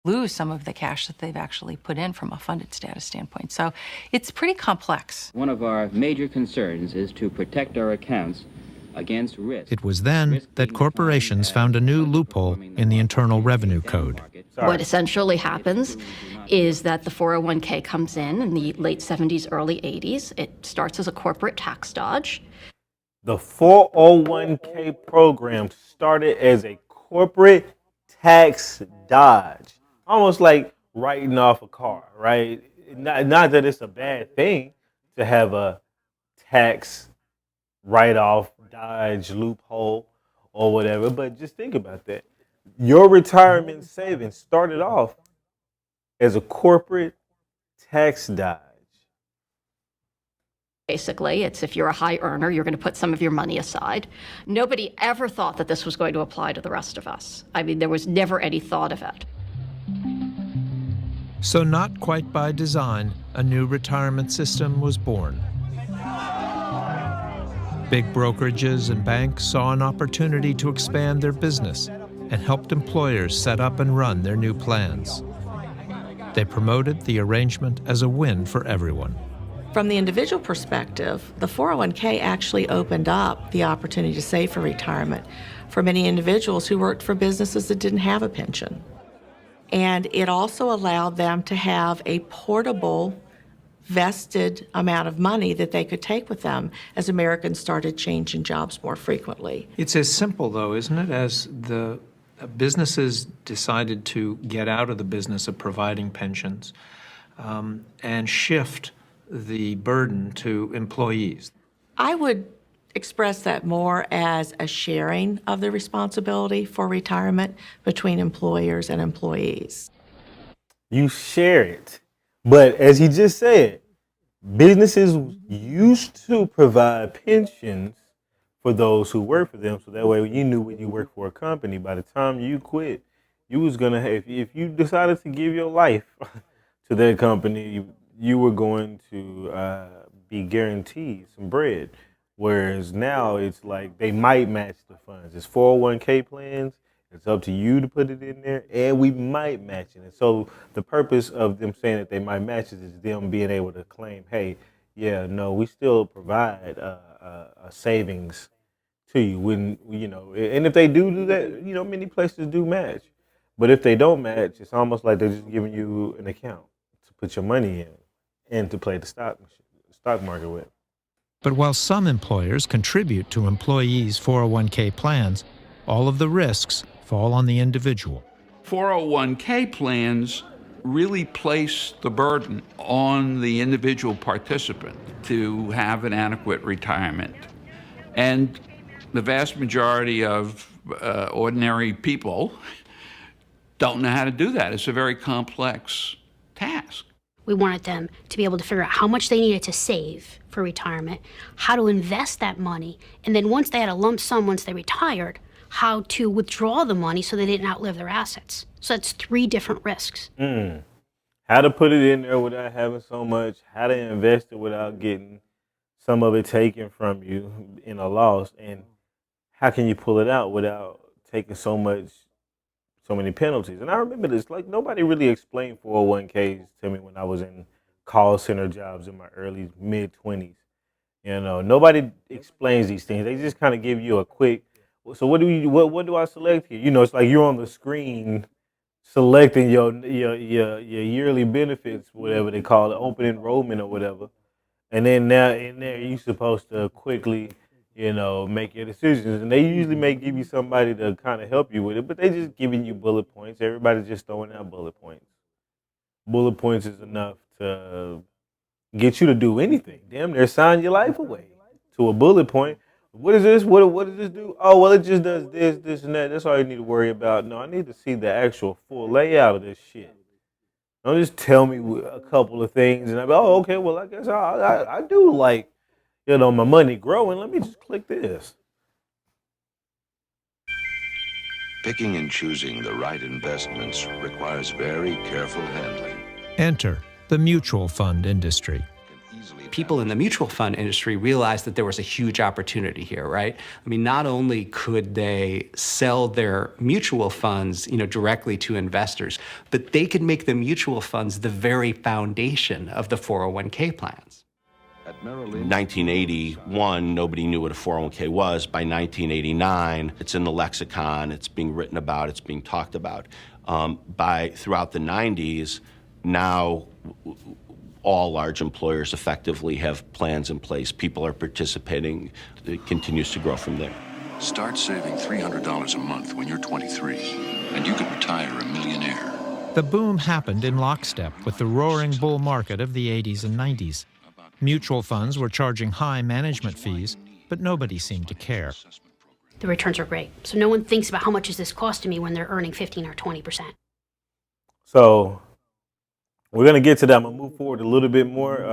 lose some of the cash that they've actually put in from a funded status standpoint. So it's pretty complex. One of our major concerns is to protect our accounts against risk. It was then that corporations found a new loophole in the Internal Revenue Code. What essentially happens is that the 401k comes in the late 70s, early 80s. It starts as a corporate tax dodge. The 401k program started as a corporate tax dodge. Almost like writing off a car, right? Not that it's a bad thing to have a tax write-off, dodge, loophole, or whatever, but just think about that. Your retirement savings started off as a corporate tax dodge. Basically, it's if you're a high earner, you're going to put some of your money aside. Nobody ever thought that this was going to apply to the rest of us. I mean, there was never any thought of it. So not quite by design, a new retirement system was born. Big brokerages and banks saw an opportunity to expand their business and helped employers set up and run their new plans. They promoted the arrangement as a win for everyone. From the individual perspective, the 401k actually opened up the opportunity to save for retirement for many individuals who worked for businesses that didn't have a pension. And it also allowed them to have a portable, vested amount of money that they could take with them as Americans started changing jobs more frequently. It's as simple, though, isn't it, as the businesses decided to get out of the business of providing pensions and shift the burden to employees. I would express that more as a sharing of the responsibility for retirement between employers and employees. You share it. But as he just said, businesses used to provide pensions for those who work for them. So that way you knew when you worked for a company, by the time you quit, you was going to have, if you decided to give your life to that company, you were going to be guaranteed some bread. Whereas now it's like they might match the funds. It's 401k plans. It's up to you to put it in there, and we might match it. And so the purpose of them saying that they might match it is them being able to claim, hey, yeah, no, we still provide a savings to you when, you know, and if they do that, you know, many places do match. But if they don't match, it's almost like they're just giving you an account to put your money in and to play the stock market with. But while some employers contribute to employees' 401k plans, all of the risks fall on the individual. 401k plans really place the burden on the individual participant to have an adequate retirement. And the vast majority of ordinary people don't know how to do that. It's a very complex task. We wanted them to be able to figure out how much they needed to save for retirement, how to invest that money, and then once they had a lump sum, once they retired, how to withdraw the money so they didn't outlive their assets. So that's 3 different risks. How to put it in there without having so much, how to invest it without getting some of it taken from you in a loss, and how can you pull it out without taking so many penalties. And I remember this, like nobody really explained 401ks to me when I was in call center jobs in my early mid-20s. You know, nobody explains these things. They just kind of give you a quick, so what do I select here? You know, it's like you're on the screen selecting your yearly benefits, whatever they call it, open enrollment or whatever. And then now in there you're supposed to quickly, you know, make your decisions. And they usually may give you somebody to kind of help you with it, but they just giving you bullet points. Everybody's just throwing out bullet points. Bullet points is enough to get you to do anything. Damn, they're signing your life away to a bullet point. What is this? What does this do? Oh, well, it just does this, this, and that. That's all you need to worry about. No, I need to see the actual full layout of this shit. Don't just tell me a couple of things and I'm like, oh, okay, well, I guess I do like, you know, my money growing. Let me just click this. Picking and choosing the right investments requires very careful handling. Enter the mutual fund industry. people in the mutual fund industry realized that there was a huge opportunity here, right? I mean, not only could they sell their mutual funds, directly to investors, but they could make the mutual funds the very foundation of the 401k plans. In 1981, nobody knew what a 401k was. By 1989, it's in the lexicon, it's being written about, it's being talked about. Throughout the 90s, now all large employers effectively have plans in place. People are participating. It continues to grow from there. Start saving $300 a month when you're 23, and you could retire a millionaire. The boom happened in lockstep with the roaring bull market of the 80s and 90s. Mutual funds were charging high management fees, but nobody seemed to care. The returns are great. So no one thinks about how much is this costing me when they're earning 15 or 20%. So we're going to get to that. I'm going to move forward a little bit more.